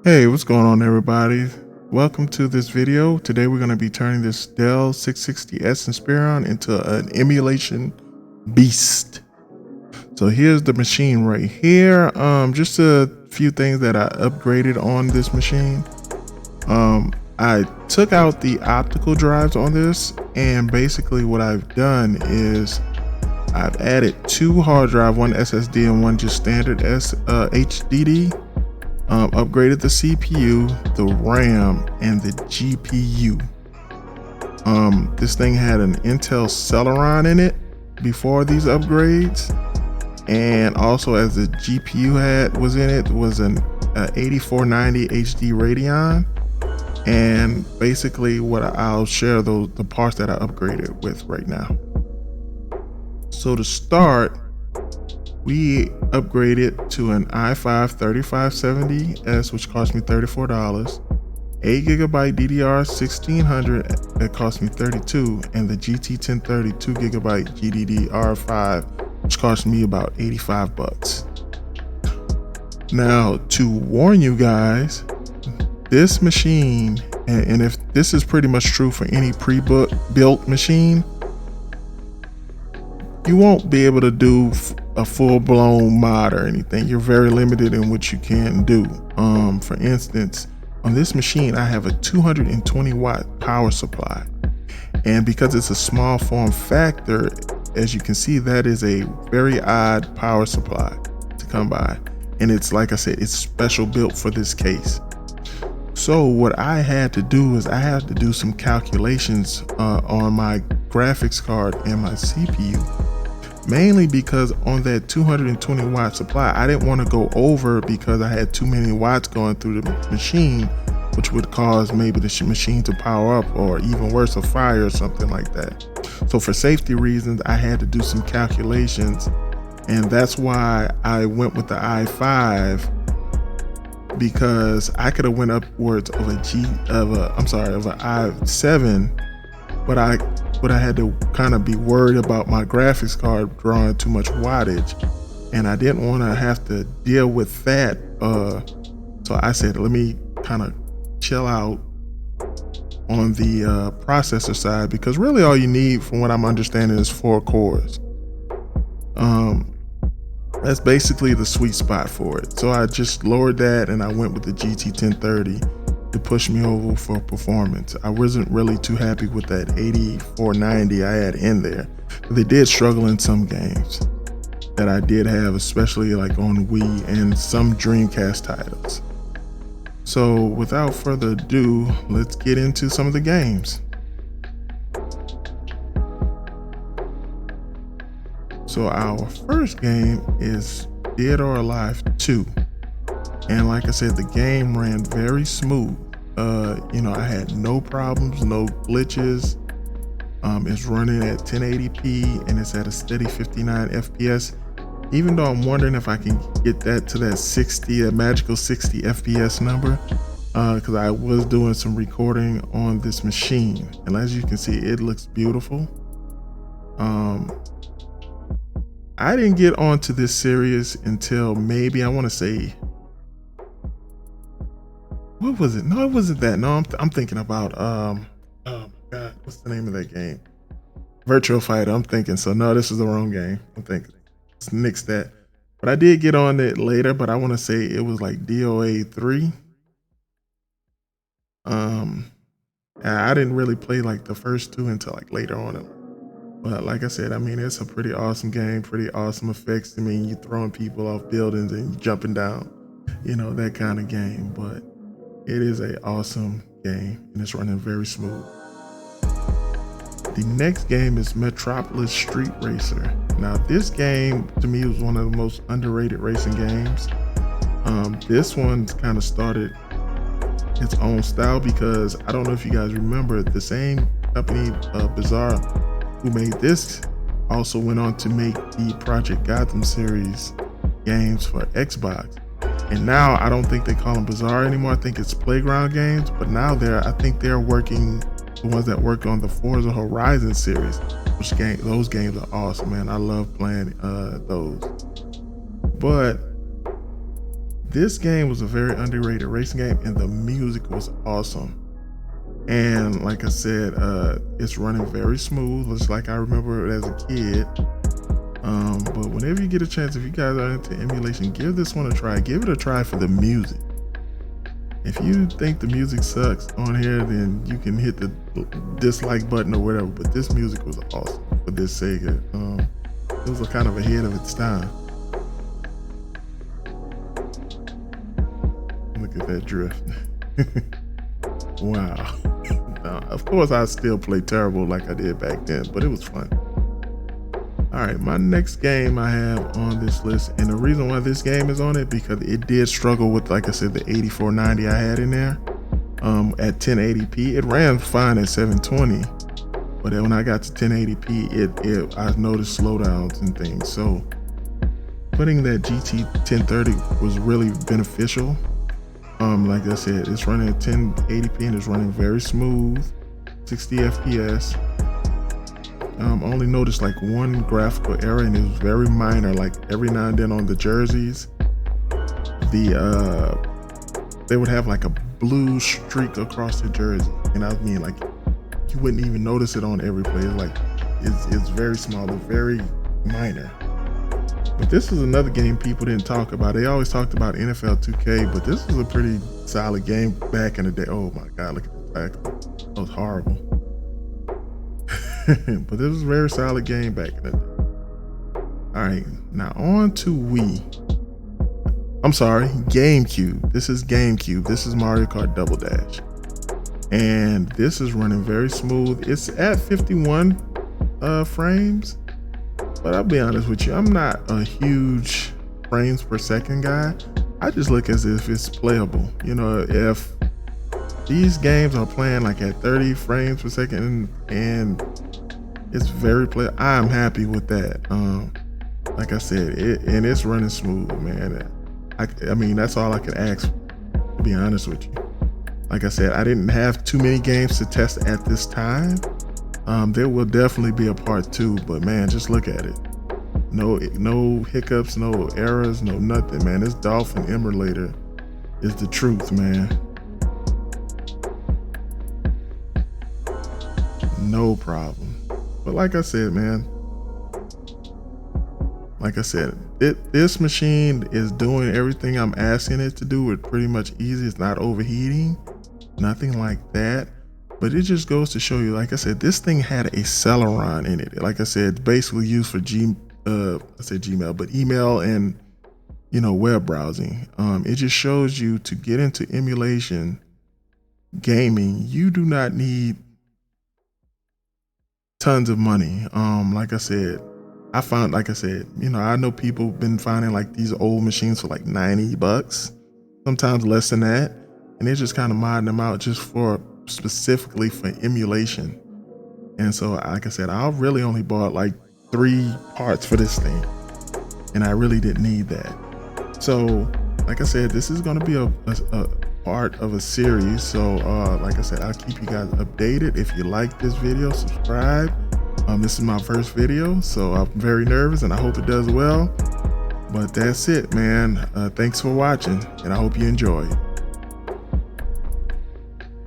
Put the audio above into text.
Hey, what's going on everybody? Welcome to this video. Today we're going to be turning this Dell 660S Inspirion into an emulation beast. So here's the machine right here. Just a few things that I upgraded on this machine. I took out the optical drives on this, and basically what I've done is I've added two hard drive, one SSD and one just standard HDD. Upgraded the CPU, the RAM, and the GPU. This thing had an Intel Celeron in it before these upgrades, and also as the GPU was in it was an 8490 HD Radeon. And basically what I'll share the parts that I upgraded with right now. So to start, we upgraded to an i5 3570S, which cost me $34, 8GB DDR 1600 that cost me $32, and the GT 1030 2GB GDDR5, which cost me about $85. Now, to warn you guys, this machine, and if this is pretty much true for any pre-built machine, you won't be able to do a full-blown mod or anything. You're very limited in what you can do. For instance, on this machine, I have a 220 watt power supply. And because it's a small form factor, as you can see, that is a very odd power supply to come by. And it's, like I said, it's special built for this case. So what I had to do is I had to do some calculations on my graphics card and my CPU. Mainly because on that 220 watt supply, I didn't want to go over because I had too many watts going through the machine, which would cause maybe the machine to power up, or even worse, a fire or something like that. So for safety reasons, I had to do some calculations, and that's why I went with the i5, because I could have went upwards of an i7, but I had to kind of be worried about my graphics card drawing too much wattage, and I didn't want to have to deal with that. So I said, let me kind of chill out on the processor side, because really all you need, from what I'm understanding, is 4 cores. That's basically the sweet spot for it. So I just lowered that and I went with the GT 1030 to push me over for performance. I wasn't really too happy with that 8490 I had in there. They did struggle in some games that I did have, especially like on Wii and some Dreamcast titles. So without further ado, let's get into some of the games. So our first game is Dead or Alive 2. And like I said, the game ran very smooth. I had no problems, no glitches. It's running at 1080p and it's at a steady 59 FPS. Even though I'm wondering if I can get that to that magical 60 FPS number, because I was doing some recording on this machine. And as you can see, it looks beautiful. I didn't get onto this series until maybe, I want to say, what was it? No, it wasn't that. No, I'm thinking about, oh my God, what's the name of that game? Virtual Fighter, I'm thinking. So no, this is the wrong game. I'm thinking, let's nix that. But I did get on it later, but I want to say it was like DOA 3. I didn't really play like the first two until like later on. But like I said, I mean, it's a pretty awesome game, pretty awesome effects. I mean, you throwing people off buildings and you jumping down, that kind of game. But it is an awesome game and it's running very smooth. The next game is Metropolis Street Racer. Now this game to me was one of the most underrated racing games. This one kind of started its own style, because I don't know if you guys remember, the same company, Bizarre, who made this, also went on to make the Project Gotham series games for Xbox. And now I don't think they call them Bizarre anymore. I think it's Playground Games. But now I think they're working, the ones that work on the Forza Horizon series, those games are awesome, man. I love playing those. But this game was a very underrated racing game, and the music was awesome. And like I said, it's running very smooth, just like I remember it as a kid. But whenever you get a chance, if you guys are into emulation, give this one a try. Give it a try for the music. If you think the music sucks on here, then you can hit the dislike button or whatever. But this music was awesome for this Sega. It was kind of ahead of its time. Look at that drift. Wow. Now, of course, I still play terrible like I did back then, but it was fun. All right, my next game I have on this list, and the reason why this game is on it, because it did struggle with, like I said, the 8490 I had in there at 1080p. It ran fine at 720, but then when I got to 1080p, I noticed slowdowns and things. So putting that GT 1030 was really beneficial. Like I said, it's running at 1080p and it's running very smooth, 60 FPS. Only noticed like one graphical error, and it was very minor. Like every now and then on the jerseys, they would have like a blue streak across the jersey, and I mean, like, you wouldn't even notice it on every play. It's like it's very small, it's very minor. But this is another game people didn't talk about. They always talked about NFL 2K, but this was a pretty solid game back in the day. Oh my God, look at the tackle. That was horrible. But this was a very solid game back in the day. All right, now on to Wii. I'm sorry, Gamecube. This is Gamecube. This is Mario Kart Double Dash. And this is running very smooth. It's at 51 frames. But I'll be honest with you, I'm not a huge frames per second guy. I just look as if it's playable. You know, if these games are playing like at 30 frames per second and it's very playable, I'm happy with that. Like I said, it's running smooth, man. I mean, that's all I can ask, to be honest with you. Like I said, I didn't have too many games to test at this time. There will definitely be a part 2, but man, just look at it. No hiccups, no errors, no nothing, man. This Dolphin emulator is the truth, man. No problem. But like I said, man, like I said, this machine is doing everything I'm asking it to do. It's pretty much easy. It's not overheating, nothing like that. But it just goes to show you, like I said, this thing had a Celeron in it. Like I said, it's basically used for Gmail, but email and, you know, web browsing. It just shows you to get into emulation gaming, you do not need tons of money. Like I said, you know, I know people been finding like these old machines for like 90 bucks, sometimes less than that. And they're just kind of modding them out just for specifically for emulation. And so, like I said, I really only bought like 3 parts for this thing, and I really didn't need that. So, like I said, this is going to be a part of a series. So, like I said, I'll keep you guys updated. If you like this video, subscribe. This is my first video, so I'm very nervous, and I hope it does well. But that's it, man. Thanks for watching, and I hope you enjoy it.